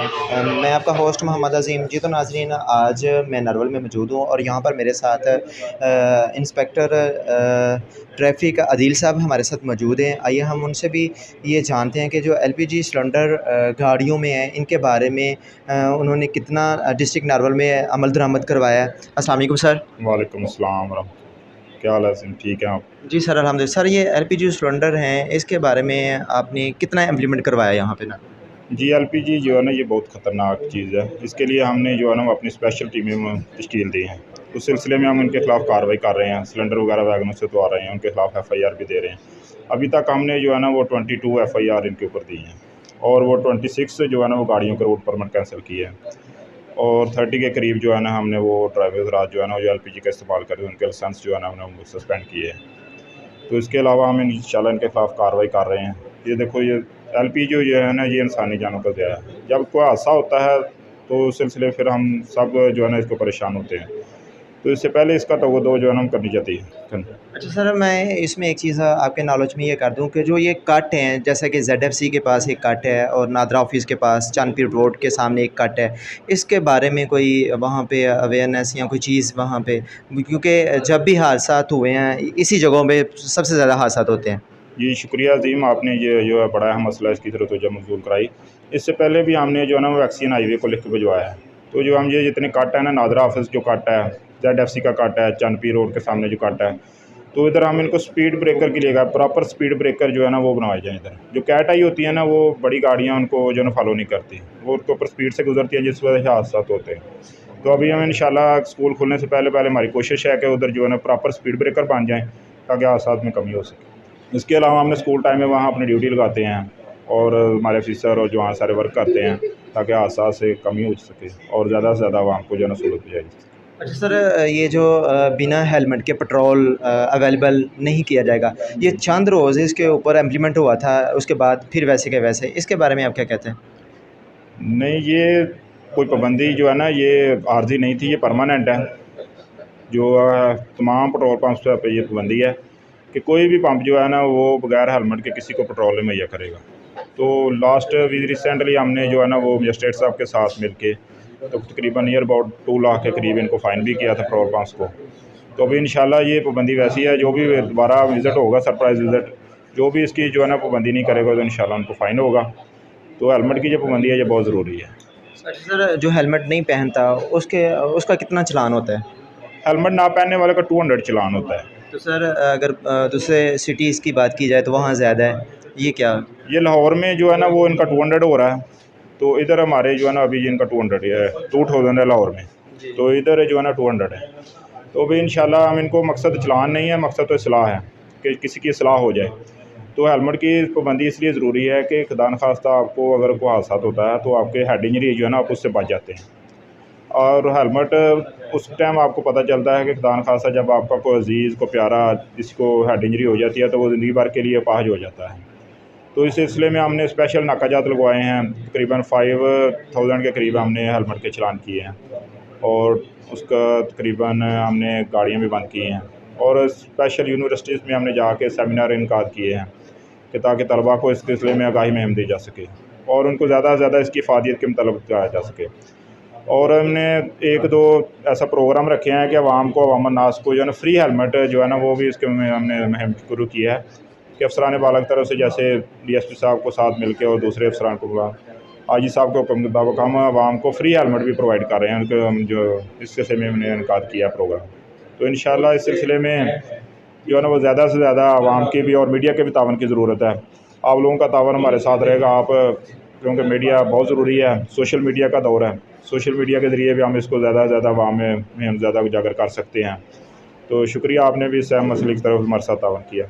मैं आपका होस्ट मोहम्मद अज़ीम। जी तो नाज़रीन, आज मैं नरवल में मौजूद हूँ और यहाँ पर मेरे साथ इंस्पेक्टर ट्रैफ़िक अदील साहब हमारे साथ मौजूद हैं। आइए हम उनसे भी ये जानते हैं कि जो एलपीजी सिलेंडर गाड़ियों में है, इनके बारे में उन्होंने कितना डिस्ट्रिक्ट नरवल में अमल दरामद करवाया है। अस्सलाम वालेकुम सर। वालेकुम अस्सलाम वरहमतुल्लाह। क्या हाल है सिम, ठीक है आप? जी सर, अल्हम्दुलिल्लाह। सर, ये एलपीजी सिलेंडर हैं, इसके बारे में आपने कितना इम्प्लीमेंट करवाया यहाँ पे ना? जी एलपीजी जो है ना, ये बहुत ख़तरनाक चीज़ है। इसके लिए हमने जो है ना, वो अपनी स्पेशल टीमें तश्कील दी हैं। उस सिलसिले में हम उनके ख़िलाफ़ कार्रवाई कर रहे हैं। सिलेंडर वगैरह वैगनों से तो आ रहे हैं, उनके ख़िलाफ़ एफआईआर भी दे रहे हैं। अभी तक हमने जो है ना, वो 22 एफआईआर इनके ऊपर दी हैं और वो 26 जो है ना, वो गाड़ियों के रोड परमिट कैंसिल किए हैं और 30 के करीब जो है ना, हमने वो ड्राइवर हज़रात जो है ना, जो एलपीजी का इस्तेमाल कर रहे हैं, उनके लाइसेंस जो है ना, उन्हें सस्पेंड किए हैं। तो इसके अलावा हम इंशाल्लाह इनके ख़िलाफ़ कार्रवाई कर रहे हैं। ये देखो, ये एलपीजी जो है ना, ये इंसानी जानों का ज़िया है। जब कोई हादसा होता है तो उस सिलसिले में फिर हम सब जो है ना, इसको परेशान होते हैं। तो इससे पहले इसका तवज्जो जो है ना, हम करनी चाहिए। अच्छा सर, मैं इसमें एक चीज़ आपके नॉलेज में ये कर दूं कि जो ये कट हैं, जैसे कि जेडएफसी के पास एक कट है और नादरा ऑफिस के पास चांदपीर रोड के सामने एक कट है, इसके बारे में कोई वहाँ पे अवेयरनेस या कोई चीज़ वहाँ पे, क्योंकि जब भी हादसा हुए हैं इसी जगहों पे सबसे ज़्यादा हादसा होते हैं। जी शुक्रिया अज़ीम, आपने ये जो है बड़ा अहम मसला, इसकी तरफ तवज्जो मबज़ूल कराई। इससे पहले भी हमने जो है ना, वो वैक्सीन हाईवे को लिख के भिजवाया है। तो जो हम ये जितने कट है ना, नादरा ऑफिस जो कट है, जेडएफसी का कट है, चांदपीर रोड के सामने जो कट है, तो इधर हम इनको स्पीड ब्रेकर के लिए प्रॉपर स्पीड ब्रेकर जो है ना, वो बनवाए जाएँ इधर। जो कैट आई होती है ना, वो बड़ी गाड़ियाँ उनको जो है ना फॉलो नहीं करती, वो उनके ऊपर स्पीड से गुजरती है, जिस वजह से हादसा होते हैं। तो अभी हम इंशाल्लाह स्कूल खुलने से पहले पहले हमारी कोशिश है कि उधर जो है ना, प्रॉपर स्पीड ब्रेकर बन जाएँ ताकि हादसा में कमी हो सके। इसके अलावा हमने स्कूल टाइम में वहाँ अपनी ड्यूटी लगाते हैं और हमारे ऑफिसर और जवान सारे वर्क करते हैं ताकि हादसा से कमी हो सके और ज़्यादा से ज़्यादा आवाम को जो है ना सहूलत दी जाए। अच्छा सर, ये जो बिना हेलमेट के पेट्रोल अवेलेबल नहीं किया जाएगा, ये चंद रोज़ इसके ऊपर इम्प्लीमेंट हुआ था, उसके बाद फिर वैसे के वैसे, इसके बारे में आप क्या कहते हैं? नहीं, ये कोई पाबंदी जो है ना, ये आर्जी नहीं थी, ये परमानेंट है। जो तमाम पेट्रोल पंप्स पे ये पाबंदी है कि कोई भी पंप जो है ना, वो बगैर हेलमेट के किसी को पेट्रोल नहीं मुहैया करेगा। तो लास्ट भी रिसेंटली हमने जो है ना, वो मजिस्ट्रेट साहब के साथ मिल के तो तकरीबन नियर अबाउट 2 लाख के करीब इनको फ़ाइन भी किया था पेट्रोल पंप्स को। तो अभी इंशाल्लाह ये पाबंदी वैसी है, जो भी दोबारा विज़िट होगा, सरप्राइज़ विज़िट, जो भी इसकी जो है ना पाबंदी नहीं करेगा, तो इंशाल्लाह उनको फ़ाइन होगा। तो हेलमेट की जो पाबंदी है, ये बहुत ज़रूरी है। अच्छा सर, जो हेलमेट नहीं पहनता उसका कितना चालान होता है? हेलमेट ना पहनने वाले का 200 चालान होता है। तो सर, अगर दूसरे सिटीज़ की बात की जाए तो वहाँ ज़्यादा है, ये क्या? ये लाहौर में जो है ना, वो इनका 200 हो रहा है। तो इधर हमारे जो है ना, अभी इनका 200 है, 2000 है लाहौर में। तो इधर जो है ना 200 है। तो अभी इंशाल्लाह हम इनको, मकसद चलान नहीं है, मकसद तो इस्लाह है कि किसी की इस्लाह हो जाए। तो हेलमेट की पाबंदी इसलिए ज़रूरी है कि खुदा न खास्ता आपको अगर कोई हादसा होता है तो आपके हेड इंजरी जो है ना, आप उससे बच जाते हैं। और हेलमेट उस टाइम आपको पता चलता है कि खुदा न खास्ता जब आपका कोई अज़ीज़ को प्यारा जिसको हेड इंजरी हो जाती है, तो वो ज़िंदगी भर के लिए अपाहिज हो जाता है। तो इस सिलसिले में हमने स्पेशल नाकाजात लगवाए हैं। तकरीबन 5000 के करीब हमने हेलमेट के चालान किए हैं और उसका तकरीबन हमने गाड़ियाँ भी बंद की हैं और स्पेशल यूनिवर्सिटीज़ में हमने जाके सेमिनार इनकाद किए हैं कि ताकि तलबा को इस सिलसिले में आगाही मुहिम दी जा सके और उनको ज़्यादा से ज़्यादा इसकी फ़ायदियत के मतलब कराया जा सके। और हमने 1-2 ऐसा प्रोग्राम रखे हैं कि अवाम को, अवाम-उन-नास को जो है ना, फ्री हेलमेट जो है ना, वो भी इसके में हमने मुहिम शुरू की है कि अफसरान बाला की तरफ से, जैसे डीएसपी साहब को साथ मिल के और दूसरे अफसरान को बुला, आईजी साहब के हुक्म के मुताबिक हम आवाम को फ्री हेलमेट भी प्रोवाइड कर रहे हैं। उनको हम जो इस सिलसिले में हमने इनकाद किया प्रोग्राम। तो इंशाल्लाह इस सिलसिले में जो है ना, वो ज़्यादा से ज़्यादा आवाम की भी और मीडिया के भी तावन की ज़रूरत है। आप लोगों का तावन हमारे साथ रहेगा। आप, क्योंकि मीडिया बहुत ज़रूरी है, सोशल मीडिया का दौर है। सोशल मीडिया के ज़रिए भी हम इसको ज़्यादा से ज़्यादा आवाम में हम ज़्यादा उजागर कर सकते हैं। तो शुक्रिया, आपने भी इस अहम मसले की तरफ हमारे साथ तावन किया।